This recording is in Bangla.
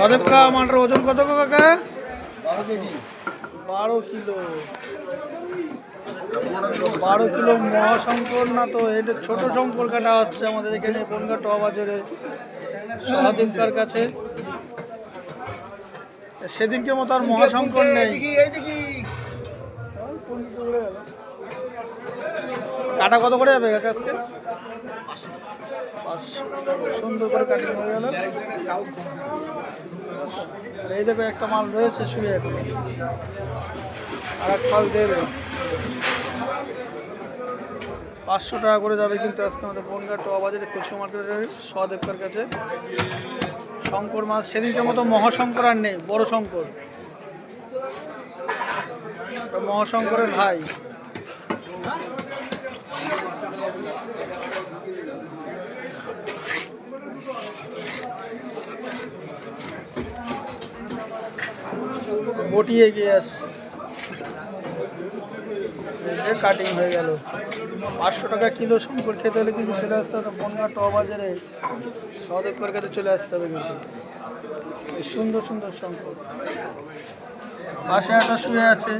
সদেব কা মালটার ওজন কত গো কাকা? 12 কিলো। 12 কিলো মহাশঙ্কর না তো এটা ছোট শঙ্কর কাটা হচ্ছে আমাদের এখানে বনগা ট বাজারে সহদেবকার কাছে। সেদিনকে মতো আর মহাশঙ্কর নেই। কাটা কত করে যাবে কাকা আজকে? 500। সুন্দর করে কাটিং হয়ে গেল। এই দেখো একটা মাল রয়েছে শুয়ে এখন, আর এক ফাল দেবে। 500 টাকা করে যাবে কিন্তু আজকে আমাদের বনগা ট বাজারে খুচরো মার্কেটের সহদেবকার কাছে। শঙ্কর মাছ সেদিনকে মতো মহাশঙ্কর আর নেই, বড় শঙ্কর, মহাশঙ্করের ভাই। বটি এগিয়ে আসছে, কাটিং হয়ে গেল। 500 টাকা কিলো শঙ্কর খেতে হলে কিন্তু চলে আসতে হবে বনগা ট বাজারে সহদেবকার কাছে চলে আসতে হবে কিন্তু। এই সুন্দর সুন্দর শঙ্কর। পাশে একটা শুয়ে আছে।